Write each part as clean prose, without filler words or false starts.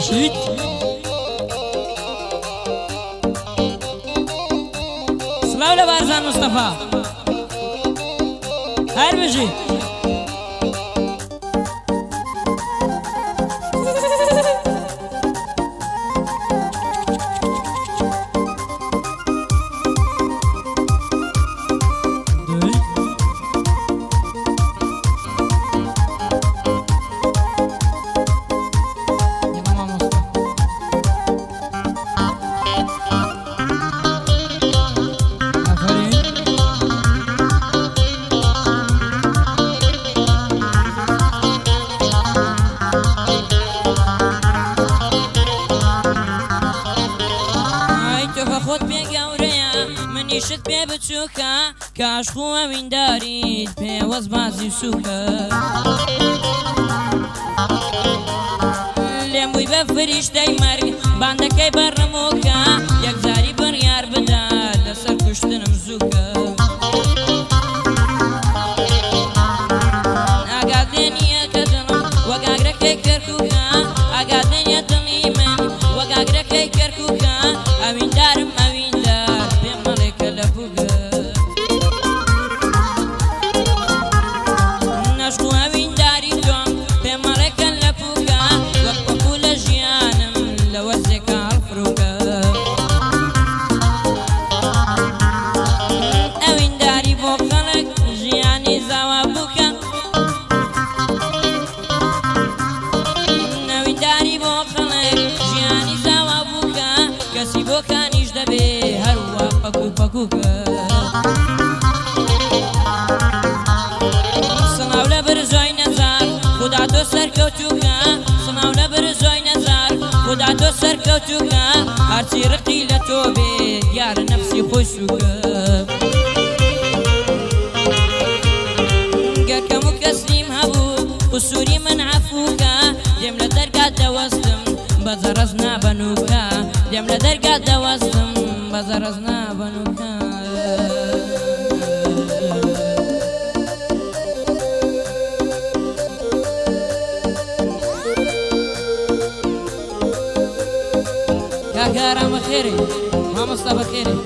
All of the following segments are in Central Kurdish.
مشيت سلاو لبارزان مصطفى هر بجي خۆت پێ گەورەیە منیشت پێ بچووکە کاشخووە وینداریت پێوەست بازی سووکە لێم بووی بە فریشتەی مەرگ باندەکەی بەڕمۆکە یەکجاری بڕیار بدە لەسەر کوشتنم زووکە ئاگادێنیە کە دڵم وەک ئاگرەکەی کەرکووکە ئاگادێنیە دڵی من وەک ئاگرەکەی کەرکووکە ئەویندارم ئەویندار پێم مەڵێکە لە بووگە نەشق و ئەوینداری تۆم پێم مەڵێکە لە بووگە وەک پەکوو لە ژیانم لە وەرزێکە هەڵفرووکە ئەوینداری بۆ خەڵک ژیانی زاوا بووکە ئەوینداری بۆ خەڵک ژیانی زاوا بووکە کەسی بۆ کانیش دەبێ هەروە پەکوو پەکووکە سڵاو لە برزۆی نەزار خودا تۆ سەرکەوتووکە سڵاو لە برزۆی نەزار خودا تۆ سەرکەوتووکە هەرچی ڕقی لە تۆ بێ دیارە نەفسی خۆی سووکە گەرکەم و کەسلیم هەبوو قسووری من عەفووکە دێم لە دەرگات دەوەستم بەزەڕەز نابەنووکە دێم لە دەرگات دەوەستم بەزەڕەز نابەنووکە کاکارام بەخێرێ مامۆستا بەخێرێ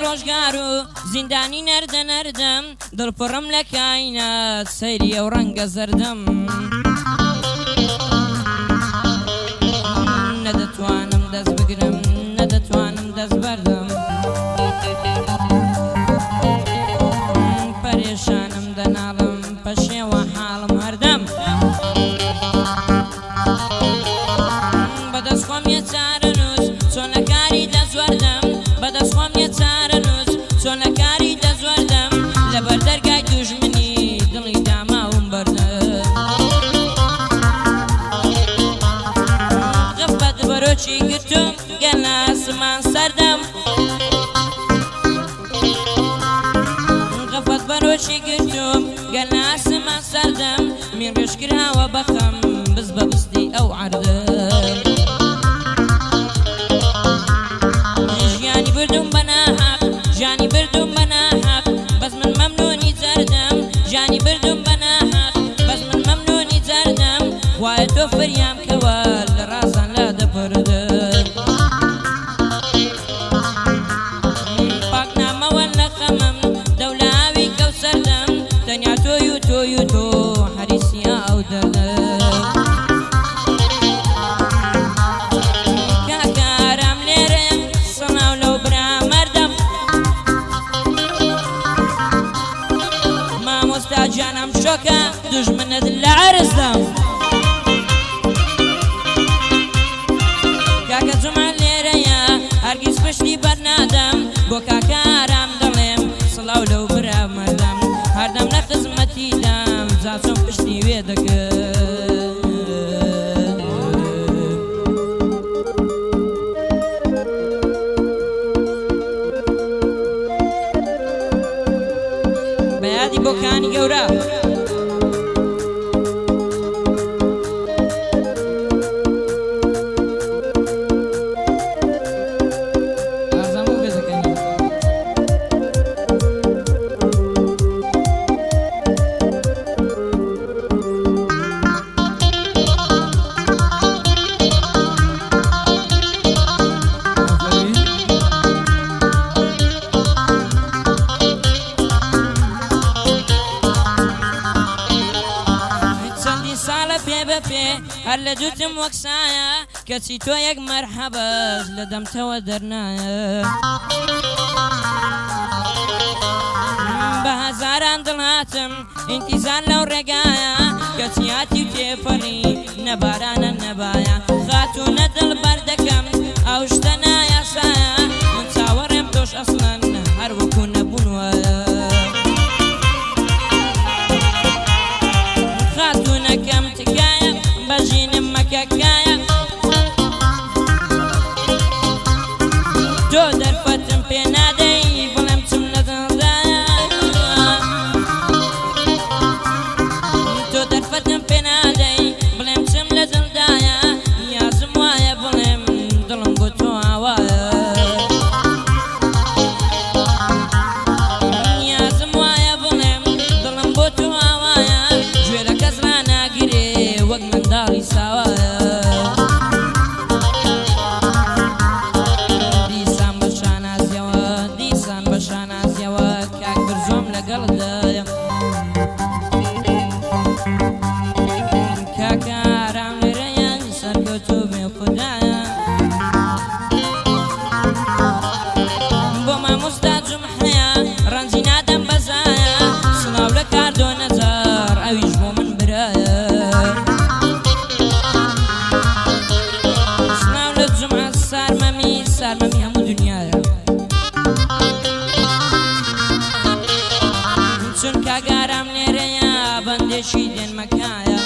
ڕۆژگار و زیندانی نەردە نەردەم دڵپڕم لە کاینات سەیری ئەو ڕەنگە زەردەم نەدەتوانم دەست بگرم نەدەتوانم دەست بەردەم پەرێشانم دەناڵم پەشێوە حاڵم هەردەم بەدەستخۆم یە چارە نووس چۆن لە کاری دەزوەردەم بەدەستخۆم یە چارە نووس چۆن لە کاری دەزوەردەم لەبەر دەرگای دوژمنی دڵی داماوم بەردەم غەفەت بەرۆچی گرتوم گەل لە ئاسمان سەردەم غەفەت بەرۆچی گرتوم گەل لە ئاسمان سەردەم من ڕێژ کراوە بەخەم بز بە بزدی ئەو عەردەم ژیانی بردوم بە ناحەق ژیانی بردوم بە ناحەق بەس من مەمنوونی جەردەم ژیانی بردوم بە ناحەق بەس من مەمنوونی جەردەم وایە تۆ فریام کەوە لە ڕازان لا دەپەردەم پاکنامەوە لە خەمم دەولا ئاوی کەوسەردەم تەنیا تۆی و تۆی و تۆ حەریسیا ئەو دەردەم کاکارام لێرە سڵاو لەو برا مەردەم مامۆستا جانم شۆکە دوژمنت لە عەرزدەم بۆکانی گەورە هەر لە دوتم وەک سایە کەچی تۆ یەک مەرحەبەش لە دەمتەوە دەرنایە بە هەزاران دڵ هاتم ئینتیزار لەو ڕێگایە کەچی هاتی و تێپەڕی نەبارانە نەبایە خاتوونە دڵ بەردەکەم ئەو شتە نایاسایە من چاوەڕێم تۆش ئەسڵەن هەر وەکو نەبوون وایە خاتوونەکەم تکایە بەژینم مەکەکایە تۆ دەرفەتم پێ نادەی بڵێم چم لە دڵدایە تۆ دەرفەتم پێ نادەی بڵێم چم لە دڵدایە نیازم وایە بڵێم دڵم بۆ تۆ ئاوایە نیازم وایە بڵێم دڵم بۆ تۆ ئاوایە گوێ لە کەس ڕاناگرێ وەک منداڵی ساوایە دیسان بە شانازیەوە کاک برزۆم لەگەڵدایە کاکە ئارام لێرەیە سەرکەوتوو بێ خودایە بۆ مامۆستا جومحەیە ڕەنجی نادەم بەزایە سڵاو لە کاردۆ نەجار ئەویش بۆ من برایە سڵاو لە جومعە سارمەمی هەموو دنیایە چون کاگارام لێرەیە بەندێشی دێنمەکایە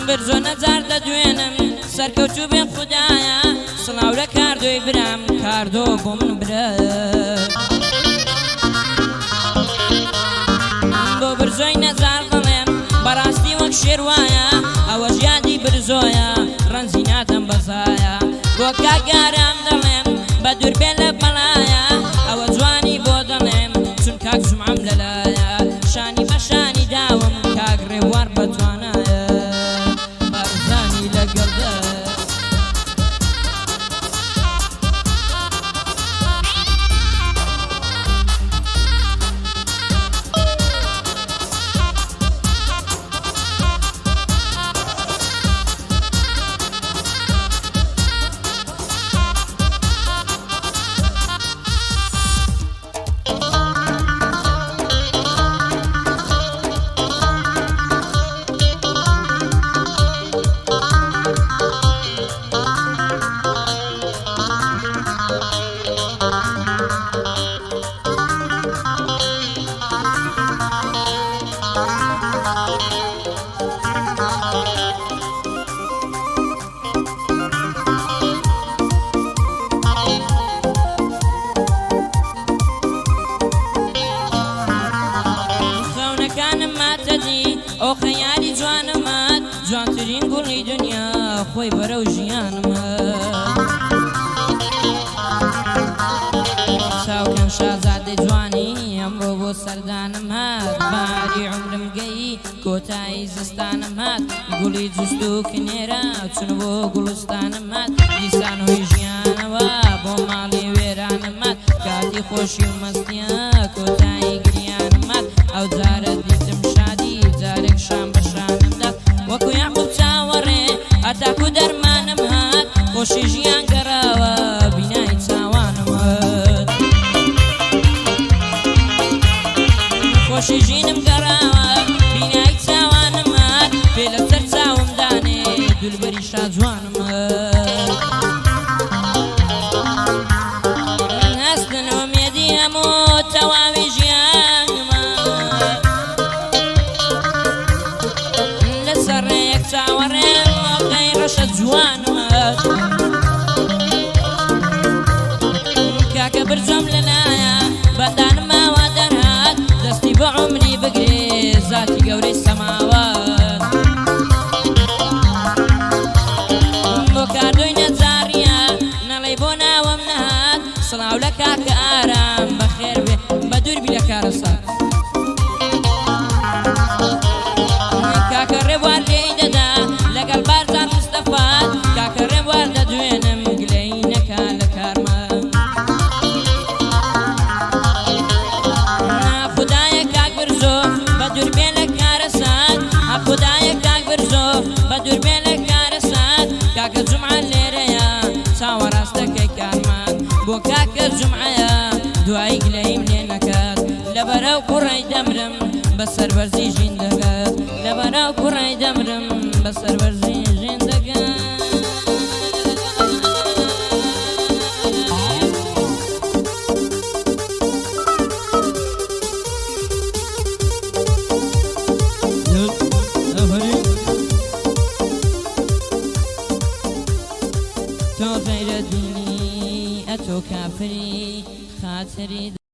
برزۆ نەجار دەدوێنم سەرکەوتوو بێ خودایە سڵاو لە کاردۆی برام کاردۆ بۆ من برایە بۆ برزۆی نەجار دەڵێم بەڕاستی وەک شێر وایە ئەوە ژیادی برزۆیە ڕەنجی ناتەم بەزایە بۆ کاگارام دەڵێم بە دووربێن لە بەڵایە ئەوە جوانی بۆ دەڵێم چون کاک جومعەم لەلایە شانی بە شانی داوم کاک ڕێوار بەتوانایە بارزانی لەگەڵدە ئەو خەیالی جوانمات جوانترین گوڵی دنیا خۆی بەرەو ژیانمات چاوکەم شازادەی جوانی ئەمڕۆ بۆ سەردانم هات باری عمرم گەی کۆتایی زستانم هات گوڵی جوست و کنێرە چون بۆ گوڵستانم هات دیسان هۆی ژیانەوە بۆ ماڵی وێرانم هات کاتی خۆشی و مەستیە کۆتایی گریانم هات ئەو جارە دیتم شادی جارێک شام بە شانم دات وەکو یاقوب چاوەڕێ هەتاکو دەرمانم هات خۆشی ژیان گەڕاوە بینایی چاوانم هات خۆشی ژینم گەڕاوە بینایی چاوانم هات پێ لەسەر چاوم دانێ دولبەری شاجوانم هات هەستن ئومێدی هەموو تەواوی ژیانمە لەسەر ڕێیەک چاوەڕێم وەقەی ڕەشە جوانمە کاکە برزۆم لەلایە بەندان سڵاو لە کاکە ئارام بەخێر بێ بە دوور بی لە کارەسات کاکە ڕێبوار لێی دەدا لەگەڵ بارزان مستەفات کاکە ڕێبوار دەدوێنم گلەی نەکا لە کارمان خودایە کاک برزۆ بە دوور بێ لە کارەسات خودایە کاک برزۆ بە دوور بێ لە کارەسات کاکە جومعە لێرەیە چاوەڕاستەکەی کارمان بۆ کاکە جومعەیە دوایی گلەیم لێ نەکات لەبەرەو کوڕی دەمرم بەسەر بەرزی ژین دەکات لەبەرەو کوڕی دەمرم بەسەر بەرزی ژین دەکات تۆ غەیرەت بینی ئەتۆ کافری خاتری